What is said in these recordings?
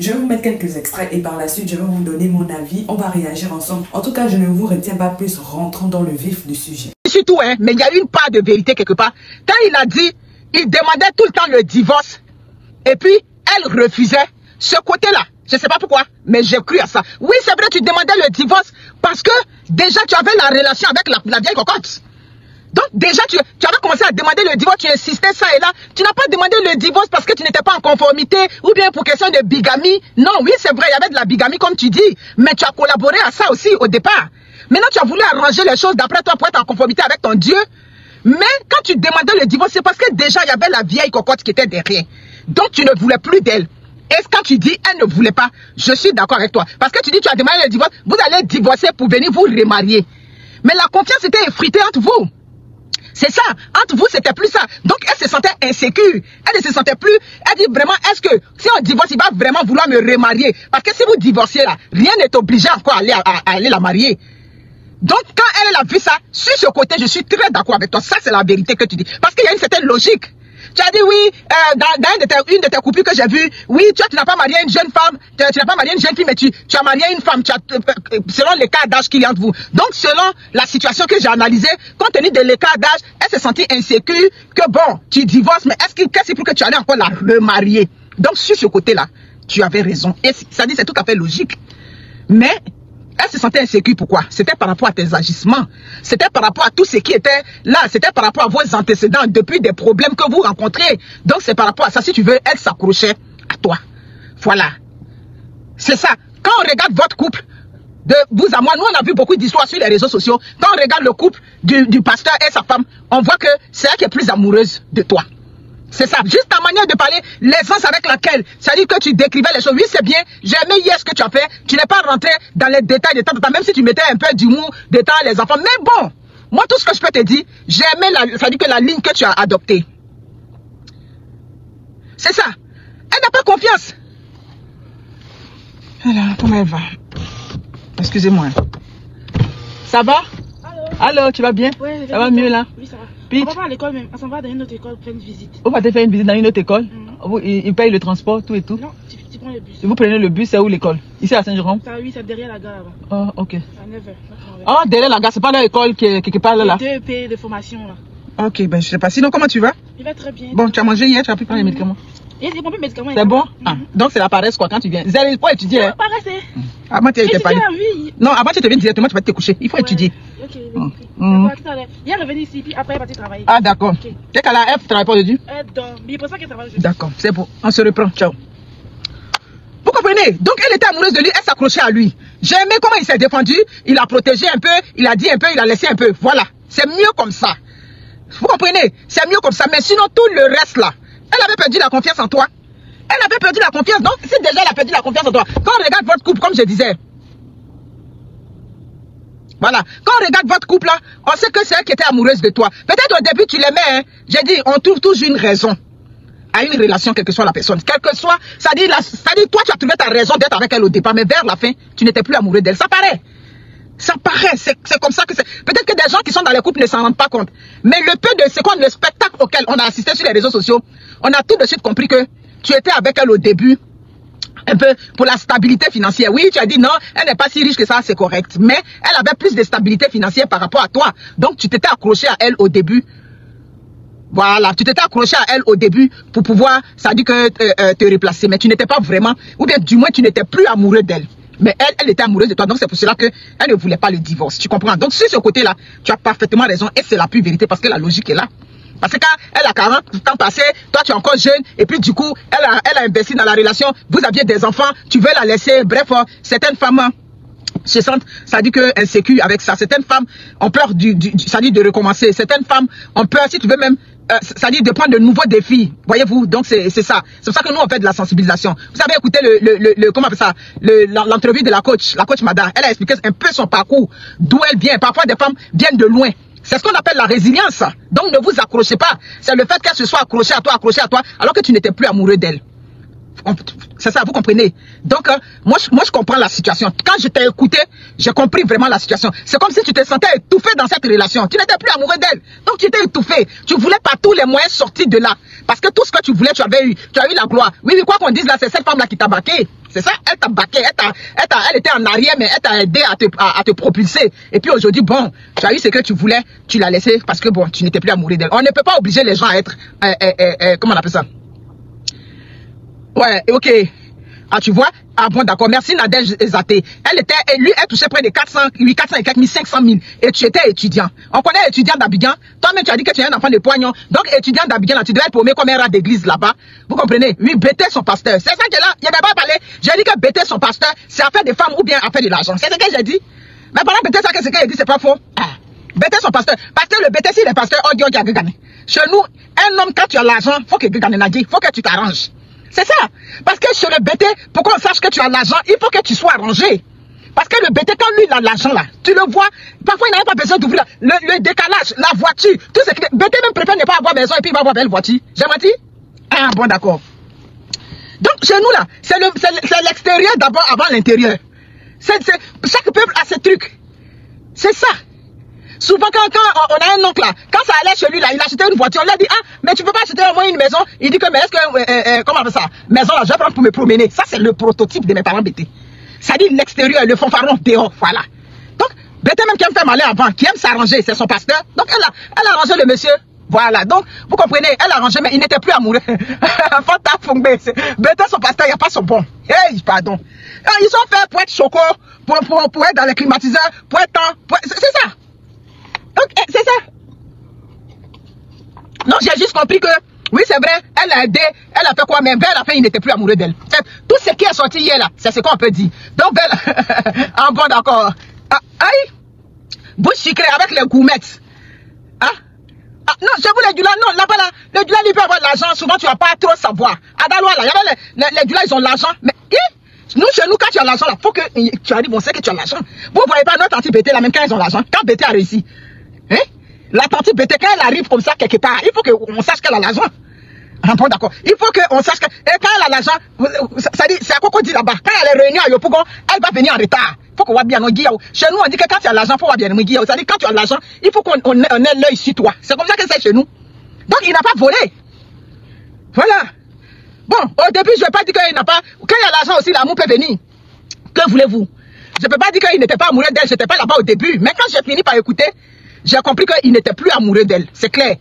Je vais vous mettre quelques extraits et par la suite, je vais vous donner mon avis. On va réagir ensemble. En tout cas, je ne vous retiens pas plus, rentrons dans le vif du sujet. C'est tout, hein, mais il y a une part de vérité quelque part. Quand il a dit, il demandait tout le temps le divorce. Et puis, elle refusait ce côté-là. Je ne sais pas pourquoi, mais j'ai cru à ça. Oui, c'est vrai, tu demandais le divorce parce que déjà, tu avais la relation avec la vieille cocotte. Donc, déjà, tu avais commencé à demander le divorce, tu insistais ça et là. Tu n'as pas demandé le divorce parce que tu n'étais pas en conformité ou bien pour question de bigamie. Non, oui, c'est vrai, il y avait de la bigamie comme tu dis, mais tu as collaboré à ça aussi au départ. Maintenant, tu as voulu arranger les choses d'après toi pour être en conformité avec ton Dieu. Mais quand tu demandais le divorce, c'est parce que déjà, il y avait la vieille cocotte qui était derrière. Donc, tu ne voulais plus d'elle. Et quand tu dis, elle ne voulait pas, je suis d'accord avec toi. Parce que tu dis, tu as demandé le divorce, vous allez divorcer pour venir vous remarier. Mais la confiance était effritée entre vous. C'est ça. Entre vous, c'était plus ça. Donc, elle se sentait insécure. Elle ne se sentait plus. Elle dit vraiment, est-ce que si on divorce, il va vraiment vouloir me remarier? Parce que si vous divorciez là, rien n'est obligé encore à aller la marier. Donc, quand elle a vu ça, sur ce côté, je suis très d'accord avec toi. Ça, c'est la vérité que tu dis. Parce qu'il y a une certaine logique. Tu as dit oui, dans une de tes coupures que j'ai vues, oui, tu n'as pas marié une jeune femme, tu n'as pas marié une jeune fille, mais tu as marié une femme, selon l'écart d'âge qu'il y a entre vous. Donc, selon la situation que j'ai analysée, compte tenu de l'écart d'âge, elle s'est sentie insécure, que bon, tu divorces, mais qu'est-ce pour que tu allais encore la remarier? Donc, sur ce côté-là, tu avais raison. Et ça dit, c'est tout à fait logique. Mais, elle se sentait insécure, pourquoi? C'était par rapport à tes agissements. C'était par rapport à tout ce qui était là. C'était par rapport à vos antécédents depuis des problèmes que vous rencontrez. Donc c'est par rapport à ça, si tu veux, elle s'accrochait à toi. Voilà. C'est ça. Quand on regarde votre couple, de vous à moi, nous on a vu beaucoup d'histoires sur les réseaux sociaux. Quand on regarde le couple du pasteur et sa femme, on voit que c'est elle qui est plus amoureuse de toi. C'est ça, juste ta manière de parler, l'aisance avec laquelle, c'est-à-dire que tu décrivais les choses. Oui, c'est bien, j'ai aimé hier ce que tu as fait. Tu n'es pas rentré dans les détails de temps, même si tu mettais un peu d'humour, de temps les enfants. Mais bon, moi, tout ce que je peux te dire, j'ai aimé, c'est-à-dire que la ligne que tu as adoptée. C'est ça. Elle n'a pas confiance. Alors, comment elle va? Excusez-moi. Ça va? Allô, tu vas bien? Ouais, ça va mieux là? Oui, ça va. Puis, on va pas à l'école même, on s'en va dans une autre école faire une visite. On va te faire une visite dans une autre école? Ils payent le transport, tout et tout? Non, tu prends le bus. Vous prenez le bus, c'est où l'école? Ici à Saint-Jérôme? Oui, c'est derrière la gare là-bas. Oh, ok. À 9h. Ah, derrière la gare, c'est pas leur école qui est quelque part là? Deux EP de formation là. Ok, ben je sais pas. Sinon, comment tu vas? Je vais très bien. Bon, tu as mangé hier, tu as pu prendre les médicaments? J'ai pris mes médicaments. C'est bon? Ah, donc c'est la paresse quoi quand tu viens. Il faut étudier. Non, paresse. Avant tu étais pas. Non, avant tu te viens directement, tu vas te coucher. Il faut étudier. Ok, il est revenu ici, puis après il est parti travailler. Ah d'accord. Dès qu'à la F, tu travailles pas aujourd'hui? Donc, mais il pense qu'elle travaille aujourd'hui. D'accord, c'est bon. On se reprend. Ciao. Vous comprenez? Donc elle était amoureuse de lui, elle s'accrochait à lui. J'ai aimé comment il s'est défendu, il a protégé un peu, il a dit un peu, il a laissé un peu. Voilà. C'est mieux comme ça. Vous comprenez? C'est mieux comme ça. Mais sinon, tout le reste là, elle avait perdu la confiance en toi. Elle avait perdu la confiance. Donc, si déjà elle a perdu la confiance en toi, quand on regarde votre couple, comme je disais, voilà, quand on regarde votre couple là, on sait que c'est elle qui était amoureuse de toi. Peut-être au début tu l'aimais, hein. J'ai dit, on trouve toujours une raison à une relation, quelle que soit la personne. Quelle que soit, ça dit toi tu as trouvé ta raison d'être avec elle au départ, mais vers la fin, tu n'étais plus amoureux d'elle. Ça paraît. Ça paraît, c'est comme ça que c'est. Peut-être que des gens qui sont dans les couples ne s'en rendent pas compte. Mais le peu de secondes, le spectacle auquel on a assisté sur les réseaux sociaux, on a tout de suite compris que tu étais avec elle au début, un peu pour la stabilité financière. Oui, tu as dit non, elle n'est pas si riche que ça, c'est correct. Mais elle avait plus de stabilité financière par rapport à toi. Donc tu t'étais accroché à elle au début. Voilà, tu t'étais accroché à elle au début pour pouvoir, ça dit que te replacer. Mais tu n'étais pas vraiment, ou bien du moins tu n'étais plus amoureux d'elle. Mais elle était amoureuse de toi, donc c'est pour cela qu'elle ne voulait pas le divorce. Tu comprends? Donc sur ce côté-là, tu as parfaitement raison et c'est la pure vérité parce que la logique est là. Parce que quand elle a 40 ans passé, toi tu es encore jeune et puis du coup, elle a investi dans la relation, vous aviez des enfants, tu veux la laisser. Bref, certaines femmes se sentent, ça dit que insécures avec ça. Certaines femmes ont peur ça dit de recommencer. Certaines femmes ont peur, si tu veux même, ça dit de prendre de nouveaux défis. Voyez-vous, donc c'est ça. C'est pour ça que nous on fait de la sensibilisation. Vous avez écouté comment on appelle ça, l'entrevue de la coach Mada. Elle a expliqué un peu son parcours, d'où elle vient. Parfois des femmes viennent de loin. C'est ce qu'on appelle la résilience. Donc ne vous accrochez pas. C'est le fait qu'elle se soit accrochée à toi, alors que tu n'étais plus amoureux d'elle. C'est ça, vous comprenez? Donc, moi, je comprends la situation. Quand je t'ai écouté, j'ai compris vraiment la situation. C'est comme si tu te sentais étouffé dans cette relation. Tu n'étais plus amoureux d'elle. Donc, tu étais étouffé. Tu voulais par tous les moyens sortir de là. Parce que tout ce que tu voulais, tu as eu la gloire. Oui, quoi qu'on dise là, c'est cette femme-là qui t'a baqué. C'est ça, elle t'a baqué, elle était en arrière, mais elle t'a aidé à te propulser. Et puis aujourd'hui, bon, tu as eu ce que tu voulais, tu l'as laissé parce que bon, tu n'étais plus amoureux d'elle. On ne peut pas obliger les gens à être, comment on appelle ça? Ouais, ok. Ah, tu vois? Ah bon, d'accord. Merci Nadège Zaté. Elle touchait près de 400 et quelques 500 000. Et tu étais étudiant. On connaît étudiant d'Abidjan. Toi-même, tu as dit que tu es un enfant de Poignon. Donc, étudiant d'Abidjan, tu devais être paumé comme un rat d'église là-bas. Vous comprenez? Oui, bêter son pasteur. C'est ça qui est là. Il n'y avait pas parlé. J'ai dit que bêter son pasteur, c'est affaire des femmes ou bien affaire de l'argent. C'est ce que j'ai dit. Mais pendant bêter ça, qu'est-ce qu'il dit? C'est pas faux. Ah. Bêter son pasteur. Parce que le bêter, si les pasteurs, on dit, on gagné. Chez nous, un homme, quand tu as l'argent, faut que gagne, faut que tu t'arranges. C'est ça. Parce que chez le BT, pour qu'on sache que tu as l'argent, il faut que tu sois arrangé. Parce que le BT, quand lui, il a l'argent là, tu le vois, parfois il n'a pas besoin d'ouvrir le décalage, la voiture, tout ce que... BT même préfère ne pas avoir maison et puis il va avoir belle voiture. J'ai menti? Ah bon, d'accord. Donc chez nous là, c'est l'extérieur d'abord avant l'intérieur. Chaque peuple a ses trucs. C'est ça. Souvent, quand on a un oncle là, quand ça allait chez lui là, il achetait une voiture, on lui a dit, ah, mais tu peux pas acheter au moins une maison. Il dit que, mais est-ce que, comment on appelle ça? Maison là, je vais prendre pour me promener. Ça, c'est le prototype de mes parents bêtés. Ça dit l'extérieur, le fanfaron dehors, voilà. Donc, bêté même qui aime faire malin avant, qui aime s'arranger, c'est son pasteur. Donc, elle a arrangé le monsieur. Voilà. Donc, vous comprenez, elle a arrangé, mais il n'était plus amoureux. Bêté son pasteur, il n'y a pas son bon. Hey, pardon. Ils ont fait pour être choco, pour être dans les climatiseurs, pour être c'est ça. Donc, c'est ça. Non, j'ai juste compris que, oui, c'est vrai, elle a aidé, elle a fait quoi, mais vers la fin, il n'était plus amoureux d'elle. Tout ce qui est sorti hier, là, c'est ce qu'on peut dire. Donc, ah bon, d'accord. Ah, aïe, bouche sucrée avec les goumettes. Hein? Ah, non, je vous les Dula, non, là-bas, là, les Dula, ils peuvent avoir de l'argent, souvent, tu vas pas trop savoir. À Daloa, là, les Dula, ils ont de l'argent, mais, nous, chez nous, quand tu as l'argent, là, faut que, tu arrives, on sait que tu as l'argent. Vous voyez pas notre tante BT, là, même quand ils ont l'argent, quand BT a réussi. Hein? La tante BT, quand elle arrive comme ça quelque part, il faut qu'on sache qu'elle a l'argent. Ah bon, d'accord. Il faut qu'on sache que... Et quand elle a l'argent, ça dit, c'est à quoi qu'on dit là-bas. Quand elle est réunie à Yopougon, elle va venir en retard. Il faut qu'on voit bien nos guillemets. Chez nous, on dit que quand tu as l'argent, il faut voir bien nos guillemets. Ça dit, quand tu as l'argent, il faut qu'on ait l'œil sur toi. C'est comme ça que c'est chez nous. Donc, il n'a pas volé. Voilà. Bon, au début, je ne vais pas dire qu'il n'a pas... Quand il y a l'argent aussi, l'amour peut venir. Que voulez-vous? Je ne peux pas dire qu'il n'était pas amoureux d'elle. Je n'étais pas là-bas au début. Mais quand j'ai fini par écouter, j'ai compris qu'il n'était plus amoureux d'elle. C'est clair.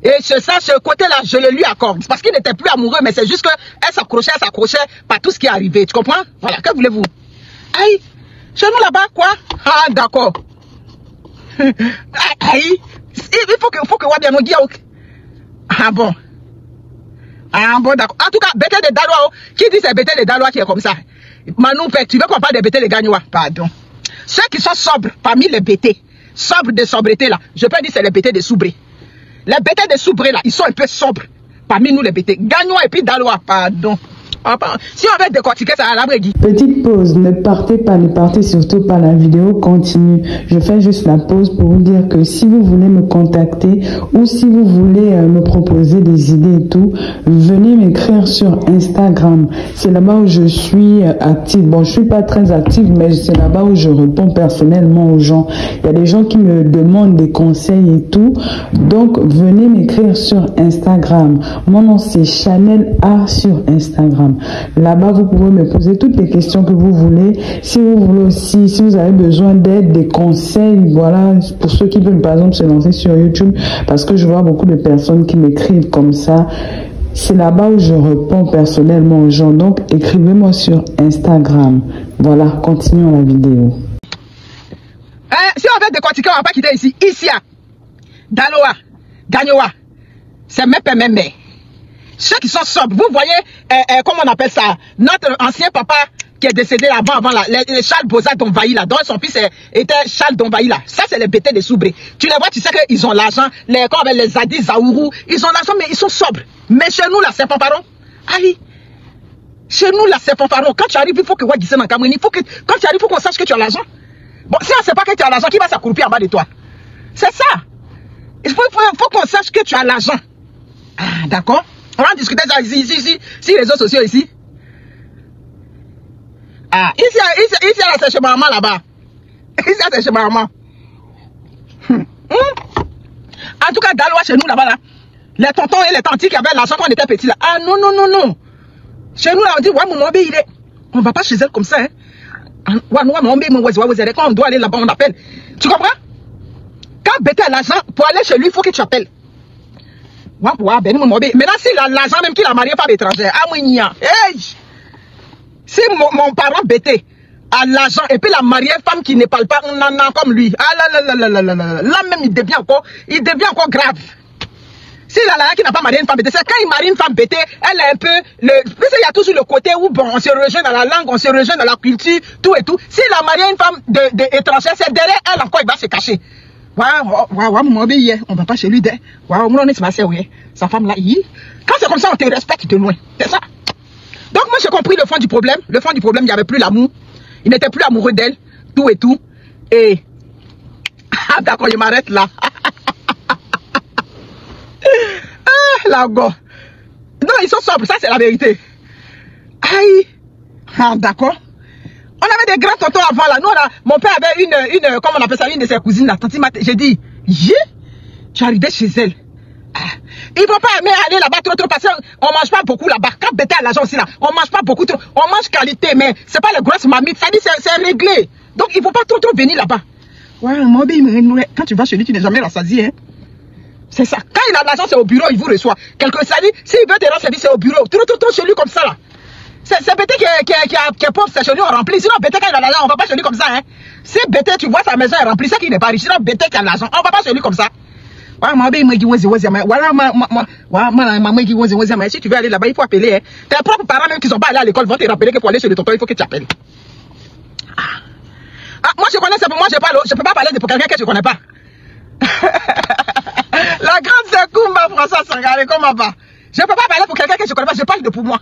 Et c'est ça, ce côté-là, je le lui accorde. Parce qu'il n'était plus amoureux, mais c'est juste qu'elle s'accrochait par tout ce qui est arrivé. Tu comprends? Voilà, que voulez-vous? Aïe, chez nous là-bas, quoi? Ah, d'accord. Aïe, il faut que voit bien nos guillemets. Ah bon. Ah bon, d'accord. En tout cas, Bété de Daloa, qui dit c'est Bété de Daloa qui est comme ça? Manou, tu veux qu'on parle de Bété de Gagnois? Pardon. Ceux qui sont sobres parmi les Bétés, sobres de sobriété là, je peux dire c'est les Bétés de Soubré. Les Bétés de Soubré là, ils sont un peu sobres parmi nous les Bétés. Gagnois et puis Daloa, pardon. Si on veut décortiquer ça à la Brégui. Petite pause, ne partez surtout pas, la vidéo continue. Je fais juste la pause pour vous dire que si vous voulez me contacter ou si vous voulez me proposer des idées et tout, venez m'écrire sur Instagram. C'est là-bas où je suis active. Bon, je suis pas très active, mais c'est là-bas où je réponds personnellement aux gens. Il y a des gens qui me demandent des conseils et tout. Donc, venez m'écrire sur Instagram. Mon nom, c'est Chanel A sur Instagram. Là-bas, vous pouvez me poser toutes les questions que vous voulez. Si vous voulez aussi, si vous avez besoin d'aide, des conseils, voilà, pour ceux qui veulent par exemple se lancer sur YouTube, parce que je vois beaucoup de personnes qui m'écrivent comme ça. C'est là-bas où je réponds personnellement aux gens. Donc, écrivez-moi sur Instagram. Voilà, continuons la vidéo. Si on veut décortiquer, on ne va pas quitter ici. Isia, Daloa, Gagnoa, c'est même. Ceux qui sont sobres, vous voyez, comment on appelle ça, notre ancien papa qui est décédé avant là, les Charles Boza d'Onvaï là, dont son fils était Charles d'Onvaï là. Ça, c'est les Bétés de Soubré. Tu les vois, tu sais qu'ils ont l'argent, les Zadi, Zaourou, ils ont l'argent, mais ils sont sobres. Mais chez nous là, c'est fanfaron. Aïe. Chez nous là, c'est fanfaron. Quand tu arrives, il faut que quand tu arrives, il faut qu'on sache que tu as l'argent. Bon, si on ne sait pas que tu as l'argent, qui va s'accroupir en bas de toi? C'est ça. Il faut qu'on sache que tu as l'argent. Ah, d'accord. On va discuter ça ici, les réseaux sociaux ici. Ah, ici là, c'est chez maman là-bas. Ici là, c'est chez maman. En tout cas, Daloa, chez nous là-bas, là, les tontons et les tantis qui avaient l'argent quand on était petits là. Ah non. Chez nous là, on dit, ouais, mon il est. On va pas chez elle comme ça, hein. Quand on doit aller là-bas, on appelle. Tu comprends? Quand Bété a l'argent, pour aller chez lui, il faut que tu appelles. Maintenant, s'il a l'argent, même qu'il a marié femme étrangère, si mon parent Bété a l'argent et puis la mariée femme qui ne parle pas comme lui, là même il devient encore grave. Si la qui n'a pas marié une femme Bété, c'est quand il marie une femme Bété, elle est un peu il y a toujours le côté où bon, on se rejoint dans la langue, on se rejoint dans la culture, tout et tout. S'il a marié une femme étrangère, c'est derrière elle encore, il va se cacher. On va pas chez lui. Sa femme là, quand c'est comme ça, on te respecte de loin. C'est ça. Donc moi j'ai compris le fond du problème. Le fond du problème, il n'y avait plus l'amour. Il n'était plus amoureux d'elle, tout et tout. Et d'accord, je m'arrête là. Là, go. Non, ils sont sobres, ça c'est la vérité. Aïe. D'accord. On avait des grands tontons avant là. Nous, mon père avait une, comment on appelle ça, une de ses cousines là. J'ai dit, tu arrivais chez elle. Il ne faut pas aimer aller là-bas trop parce qu'on ne mange pas beaucoup là-bas. Quand Bété à l'agence aussi là, on ne mange pas beaucoup trop. On mange qualité, mais ce n'est pas les grosses mamites. Ça dit, c'est réglé. Donc il ne faut pas trop venir là-bas. Quand tu vas chez lui, tu n'es jamais rassasié. Hein? C'est ça. Quand il a l'argent, c'est au bureau, il vous reçoit. Quelqu'un ça dit, s'il veut te rendre service, c'est au bureau. Trop chez lui comme ça là. C'est Bété qui est pauvre, c'est chez lui on remplit. Sinon Bété quand il a l'argent, on ne va pas chez lui comme ça. Hein? Si Bété, tu vois sa maison est remplie, c'est qu'il n'est pas riche. Sinon Bété qui a l'argent, on ne va pas chez lui comme ça. Si tu veux aller là-bas, il faut appeler. Hein. Tes propres parents, même qui ne sont pas allés à l'école, vont te rappeler que pour aller chez le tonton, il faut que tu appelles. Moi, je connais ça, pour moi, je ne peux pas parler pour quelqu'un que je ne connais pas. La grande Sekoumba François Sangaré, comment va? Je ne peux pas parler pour quelqu'un que je ne connais pas, je parle de pour moi.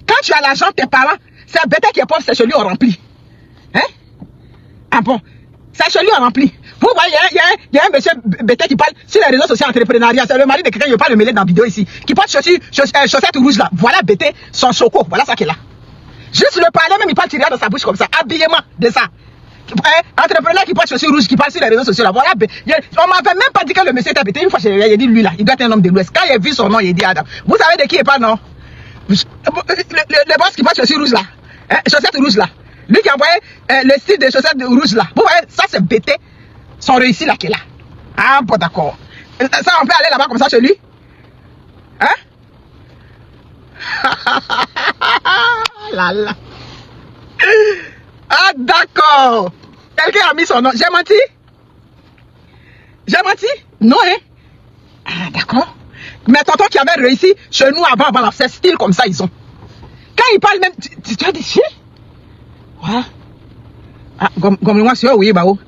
Quand tu as l'argent, tes parents, c'est Bété qui est pauvre, c'est chez lui on remplit. Hein? Ah bon? C'est chez lui on remplit. Vous voyez, il y a un monsieur Bété qui parle sur les réseaux sociaux entrepreneuriat. C'est le mari de quelqu'un, je ne vais pas le mêler dans la vidéo ici. Qui porte chaussettes rouges là. Voilà Bété, son choco. Voilà ça qu'il a. Juste le parler, même il parle tirer dans sa bouche comme ça. Habillement de ça. Entrepreneur qui porte chaussures rouges, qui parle sur les réseaux sociaux là. Voilà. On m'avait même pas dit que le monsieur était Bété. Une fois, j'ai dit lui là, il doit être un homme de l'Ouest. Quand il a vu son nom, il a dit Adam. Vous savez de qui il parle, non? Le boss qui porte chaussures rouges là. Chaussettes rouges là. Lui qui a envoyé le style des chaussettes rouges là. Vous voyez, ça c'est Bété. Son réussi là qui est là. Ah bon d'accord. Ça on peut aller là-bas comme ça chez lui? Hein? Là là. Ah d'accord. Quelqu'un a mis son nom. J'ai menti? J'ai menti? Non hein? Ah d'accord. Mais tonton qui avait réussi chez nous avant c'est style comme ça ils ont. Quand ils parlent même, tu as dit chi? Ouais. Ah comme moi c'est oui bah oh.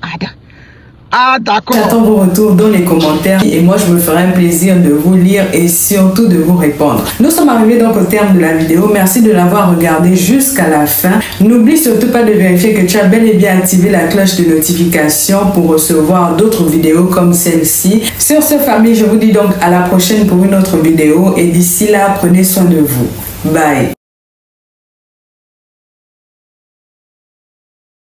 Ah d'accord. J'attends vos retours dans les commentaires et moi je me ferai un plaisir de vous lire et surtout de vous répondre. Nous sommes arrivés donc au terme de la vidéo. Merci de l'avoir regardé jusqu'à la fin. N'oublie surtout pas de vérifier que tu as bel et bien activé la cloche de notification pour recevoir d'autres vidéos comme celle-ci. Sur ce famille, je vous dis donc à la prochaine pour une autre vidéo et d'ici là, prenez soin de vous. Bye.